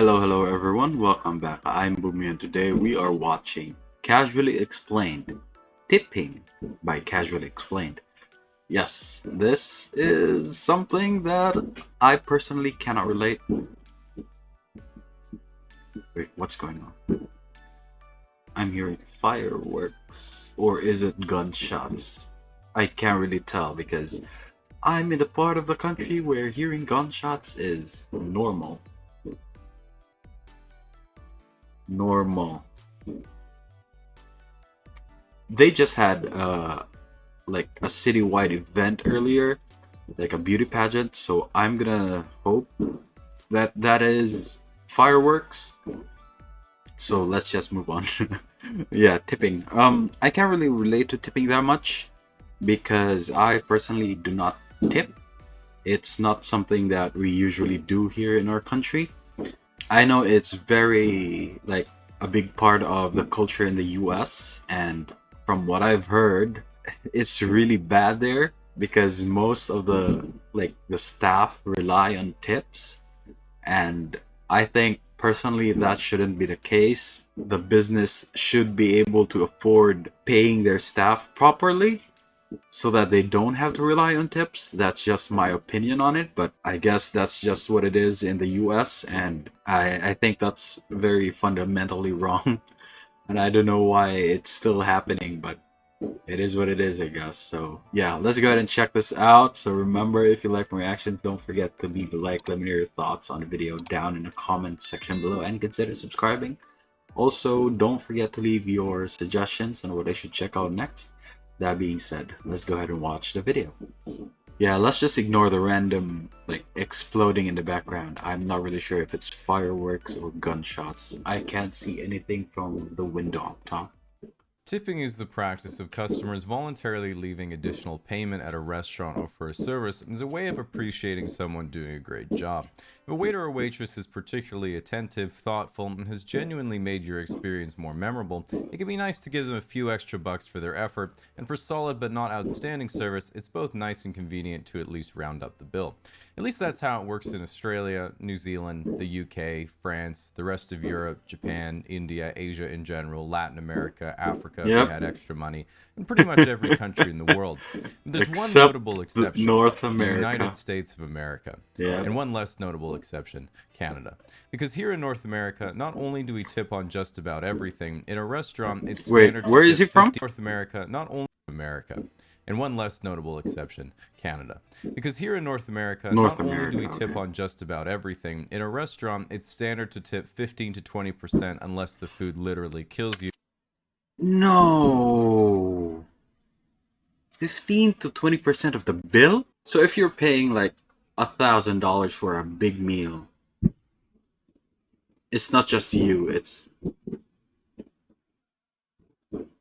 Hello everyone. Welcome back. I'm Bumi and today we are watching Casually Explained, Tipping by Casually Explained. Yes, this is something that I personally cannot relate. Wait, what's going on? I'm hearing fireworks, or is it gunshots? I can't really tell because I'm in the part of the country where hearing gunshots is normal. Normal. They just had like a citywide event earlier, like a beauty pageant. So I'm gonna hope that that is fireworks. So let's just move on. Yeah, tipping. I can't really relate to tipping that much because I personally do not tip. It's not something that we usually do here in our country. I know it's very like a big part of the culture in the US, and from what I've heard, it's really bad there because most of the staff rely on tips, and I think personally that shouldn't be the case. The business should be able to afford paying their staff properly so that they don't have to rely on tips. That's just my opinion on it, but I guess that's just what it is in the US, and I think that's very fundamentally wrong. And I don't know why it's still happening, but it is what it is, I guess. So yeah, let's go ahead and check this out. So remember, if you like my reactions, don't forget to leave a like, let me know your thoughts on the video down in the comment section below, and consider subscribing. Also, don't forget to leave your suggestions on what I should check out next. That being said, let's go ahead and watch the video. Yeah, let's just ignore the random, like, exploding in the background. I'm not really sure if it's fireworks or gunshots. I can't see anything from the window up top. Tipping is the practice of customers voluntarily leaving additional payment at a restaurant or for a service as a way of appreciating someone doing a great job. If a waiter or waitress is particularly attentive, thoughtful, and has genuinely made your experience more memorable, it can be nice to give them a few extra bucks for their effort, and for solid but not outstanding service, it's both nice and convenient to at least round up the bill. At least that's how it works in Australia, New Zealand, the UK, France, the rest of Europe, Japan, India, Asia in general, Latin America, Africa if you had extra money, and pretty much every country in the world. There's one notable exception, North the America. United States of America, and one less notable exception, Canada. Because here in North America, not only do we tip on just about everything, in a restaurant it's standard to Where tip is he from? North America, not only America, and one less notable exception, Canada. Because here in North America, not only do we tip on just about everything, in a restaurant it's standard to tip 15 to 20% unless the food literally kills you. No. 15 to 20% of the bill? So if you're paying like $1,000 for a big meal, it's not just you, it's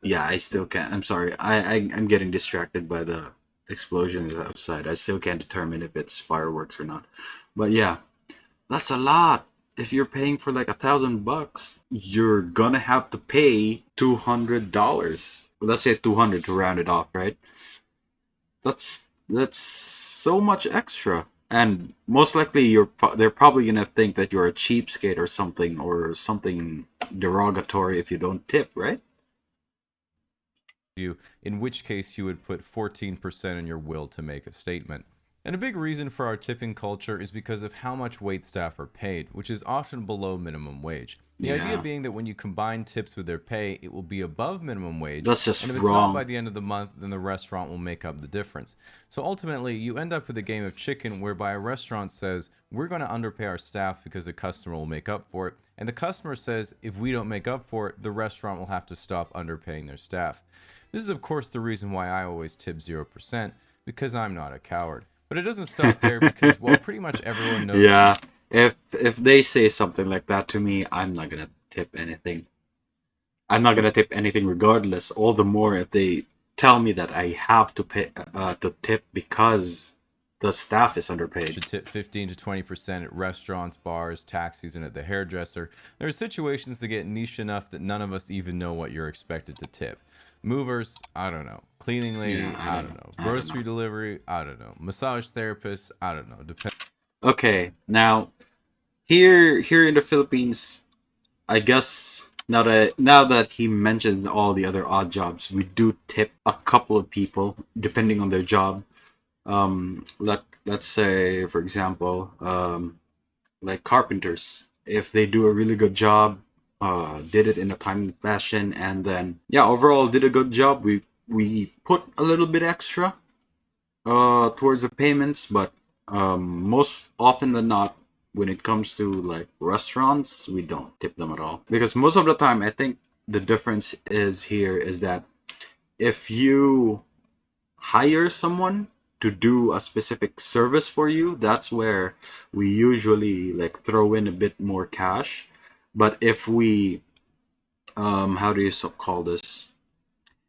yeah, I still can't. I'm sorry. I'm getting distracted by the explosions outside. I still can't determine if it's fireworks or not. But yeah, that's a lot. If you're paying for like $1,000, you're gonna have to pay $200. Let's say 200 to round it off, right? That's so much extra. And most likely they're probably gonna think that you're a cheapskate or something derogatory if you don't tip, right? You, in which case you would put 14% in your will to make a statement. And a big reason for our tipping culture is because of how much wait staff are paid, which is often below minimum wage. The idea being that when you combine tips with their pay, it will be above minimum wage. That's just and if it's wrong. not by the end of the month, then the restaurant will make up the difference. So ultimately, you end up with a game of chicken whereby a restaurant says, we're going to underpay our staff because the customer will make up for it. And the customer says, if we don't make up for it, the restaurant will have to stop underpaying their staff. This is, of course, the reason why I always tip 0%, because I'm not a coward. But it doesn't stop there because, well, pretty much everyone knows. Yeah, if they say something like that to me, I'm not gonna tip anything. I'm not gonna tip anything regardless. All the more if they tell me that I have to pay to tip because the staff is underpaid. Should tip 15 to 20% at restaurants, bars, taxis, and at the hairdresser. There are situations that get niche enough that none of us even know what you're expected to tip. Movers, I don't know. Cleaning lady, I don't know. Grocery delivery, I don't know. Massage therapist, I don't know. Okay, now Here in the Philippines, I guess now that he mentions all the other odd jobs, we do tip a couple of people depending on their job. Let's say, for example, like carpenters, if they do a really good job, did it in a timely fashion, and then yeah, overall did a good job, we put a little bit extra towards the payments, but most often than not, when it comes to like restaurants, we don't tip them at all. Because most of the time, I think the difference is here is that if you hire someone to do a specific service for you, that's where we usually like throw in a bit more cash. But if we, how do you call this?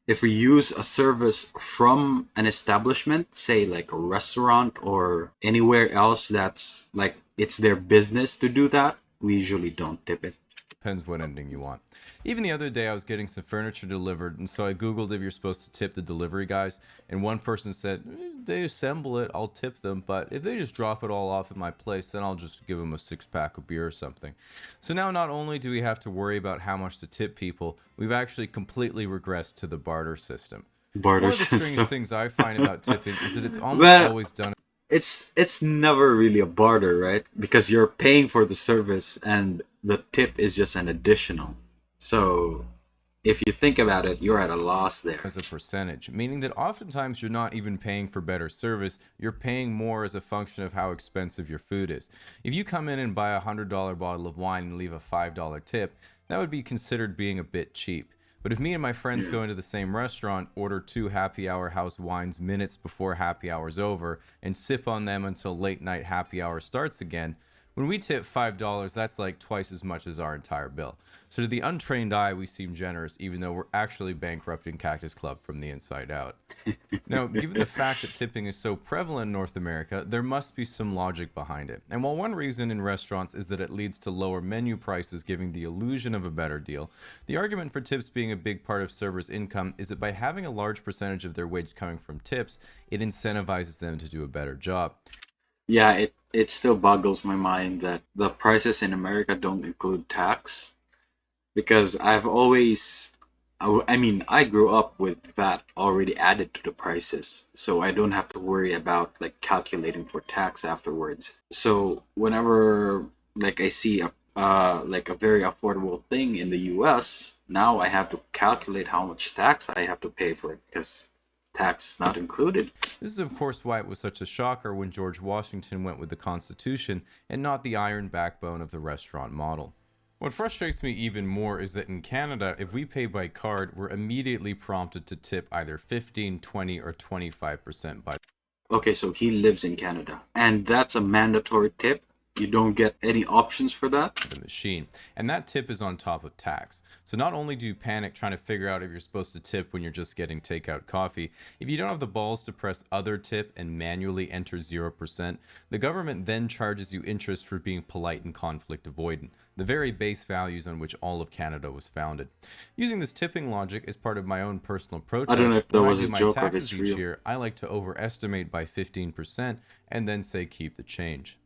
If we use a service from an establishment, say like a restaurant or anywhere else that's like it's their business to do that, we usually don't tip it. Depends what ending you want. Even the other day, I was getting some furniture delivered, and so I Googled if you're supposed to tip the delivery guys, and one person said, they assemble it, I'll tip them, but if they just drop it all off at my place, then I'll just give them a six-pack of beer or something. So now not only do we have to worry about how much to tip people, we've actually completely regressed to the barter system. Barter One of the strangest system. things I find about tipping is that it's almost Well, always done. it's never really a barter, right? Because you're paying for the service and the tip is just an additional. So if you think about it, you're at a loss there. As a percentage, meaning that oftentimes you're not even paying for better service, you're paying more as a function of how expensive your food is. If you come in and buy $100 bottle of wine and leave a $5 tip, that would be considered being a bit cheap. But if me and my friends Yeah. go into the same restaurant, order 2 happy hour house wines minutes before happy hour's over, and sip on them until late night happy hour starts again, when we tip $5, that's like twice as much as our entire bill. So to the untrained eye, we seem generous, even though we're actually bankrupting Cactus Club from the inside out. Now, given the fact that tipping is so prevalent in North America, there must be some logic behind it. And while one reason in restaurants is that it leads to lower menu prices, giving the illusion of a better deal, the argument for tips being a big part of servers' income is that by having a large percentage of their wage coming from tips, it incentivizes them to do a better job. Yeah, it still boggles my mind that the prices in America don't include tax because I've always I mean, I grew up with VAT already added to the prices, so I don't have to worry about like calculating for tax afterwards. So whenever like I see a like a very affordable thing in the US, now I have to calculate how much tax I have to pay for it because tax is not included. This is, of course, why it was such a shocker when George Washington went with the Constitution and not the iron backbone of the restaurant model. What frustrates me even more is that in Canada, if we pay by card, we're immediately prompted to tip either 15, 20, or 25% by Okay, so he lives in Canada, and that's a mandatory tip. You don't get any options for that. the machine. And that tip is on top of tax. So not only do you panic trying to figure out if you're supposed to tip when you're just getting takeout coffee, if you don't have the balls to press other tip and manually enter 0%, the government then charges you interest for being polite and conflict avoidant, the very base values on which all of Canada was founded. Using this tipping logic as part of my own personal I don't know protest, if that when I was do a my joke or if taxes it's each real. year, I like to overestimate by 15% and then say keep the change.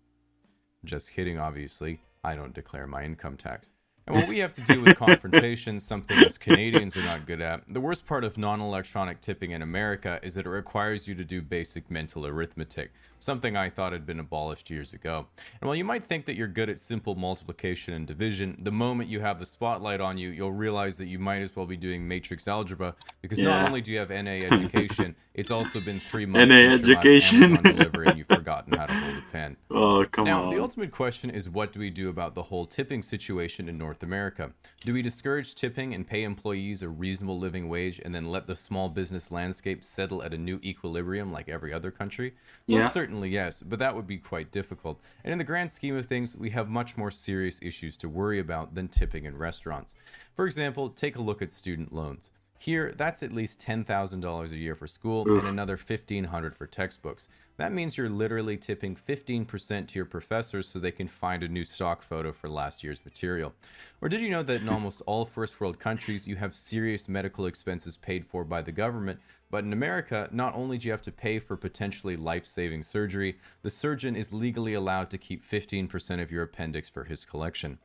Just kidding, obviously. I don't declare my income tax. And what we have to do with confrontation, something us Canadians are not good at, the worst part of non-electronic tipping in America is that it requires you to do basic mental arithmetic, something I thought had been abolished years ago. And while you might think that you're good at simple multiplication and division, the moment you have the spotlight on you, you'll realize that you might as well be doing matrix algebra, because not Yeah. only do you have NA education, it's also been 3 months NA since your last Amazon education. delivery and you've forgotten how to hold a pen. Oh, come Now, the on. ultimate question is, what do we do about the whole tipping situation in North America? Do we discourage tipping and pay employees a reasonable living wage and then let the small business landscape settle at a new equilibrium like every other country? Yeah. Most certainly yes, but that would be quite difficult. And in the grand scheme of things, we have much more serious issues to worry about than tipping in restaurants. For example, take a look at student loans. Here, that's at least $10,000 a year for school Oof. and another $1,500 for textbooks. That means you're literally tipping 15% to your professors so they can find a new stock photo for last year's material. Or did you know that in almost all first world countries, you have serious medical expenses paid for by the government But in America, not only do you have to pay for potentially life-saving surgery, the surgeon is legally allowed to keep 15% of your appendix for his collection.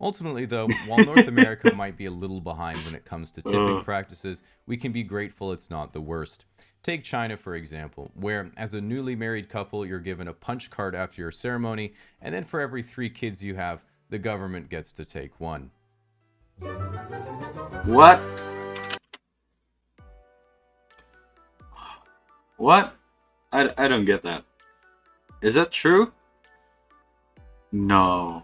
Ultimately, though, while North America might be a little behind when it comes to tipping practices, we can be grateful it's not the worst. Take China, for example, where as a newly married couple, you're given a punch card after your ceremony, and then for every 3 kids you have, the government gets to take 1. What? What? I don't get that. Is that true? No.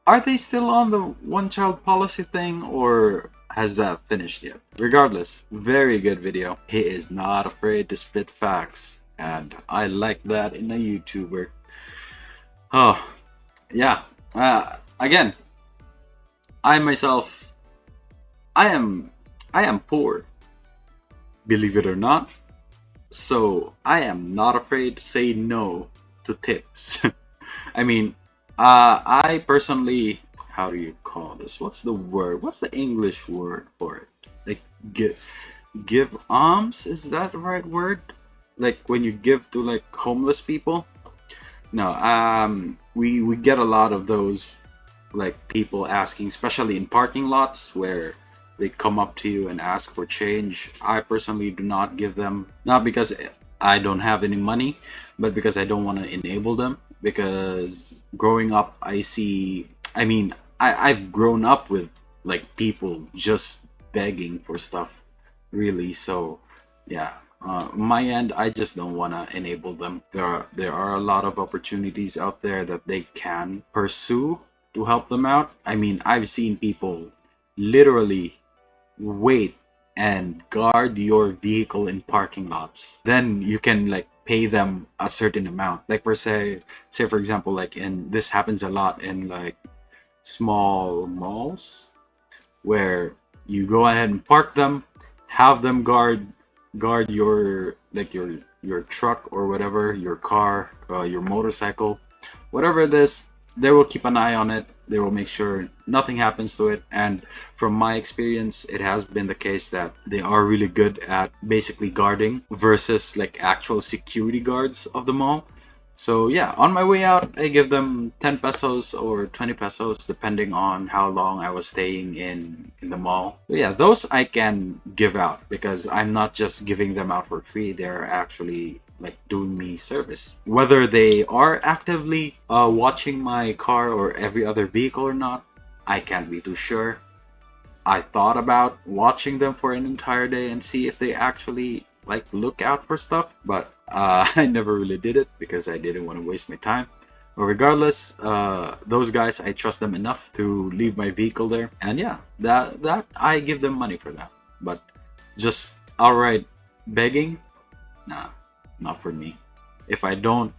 Are they still on the one-child policy thing, or has that finished yet? Regardless, very good video. He is not afraid to spit facts, and I like that in a YouTuber. Oh, yeah. Again, I myself, I am poor, believe it or not. So I am not afraid to say no to tips. I mean, I personally, how do you call this? What's the word? What's the English word for it? Like give alms? Is that the right word? Like when you give to like homeless people? No, we get a lot of those like people asking, especially in parking lots where they come up to you and ask for change. I personally do not give them, not because I don't have any money, but because I don't want to enable them. Because growing up, I've grown up with like people just begging for stuff, really. So yeah, my end, I just don't want to enable them. There are a lot of opportunities out there that they can pursue to help them out. I mean, I've seen people literally wait and guard your vehicle in parking lots. Then you can like pay them a certain amount. Like per say for example, like in this happens a lot in like small malls where you go ahead and park them, have them guard your like your truck or whatever, your car, your motorcycle, whatever it is. They will keep an eye on it. They will make sure nothing happens to it. And from my experience, it has been the case that they are really good at basically guarding versus like actual security guards of the mall. So yeah, on my way out, I give them 10 pesos or 20 pesos depending on how long I was staying in the mall. But yeah, those I can give out because I'm not just giving them out for free. They're actually like doing me service. Whether they are actively watching my car or every other vehicle or not, I can't be too sure. I thought about watching them for an entire day and see if they actually like look out for stuff, but I never really did it because I didn't want to waste my time. But regardless, those guys, I trust them enough to leave my vehicle there, and yeah, that I give them money for that. But just outright begging, nah, not for me. If I don't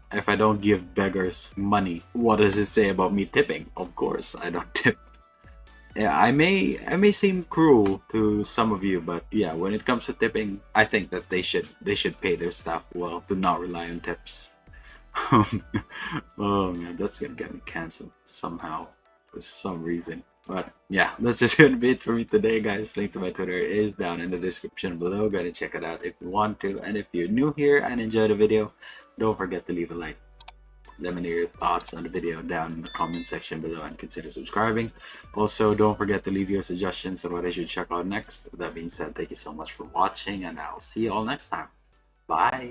give beggars money, what does it say about me tipping? Of course, I don't tip. Yeah, I may seem cruel to some of you, but yeah, when it comes to tipping, I think that they should pay their staff well to not rely on tips. Oh man, that's gonna get me canceled somehow for some reason. But yeah, that's just gonna be it for me today, guys. Link to my Twitter is down in the description below. Go and check it out if you want to. And if you're new here and enjoyed the video, don't forget to leave a like. Let me know your thoughts on the video down in the comment section below and consider subscribing. Also, don't forget to leave your suggestions on what I should check out next. With that being said, thank you so much for watching and I'll see you all next time. Bye!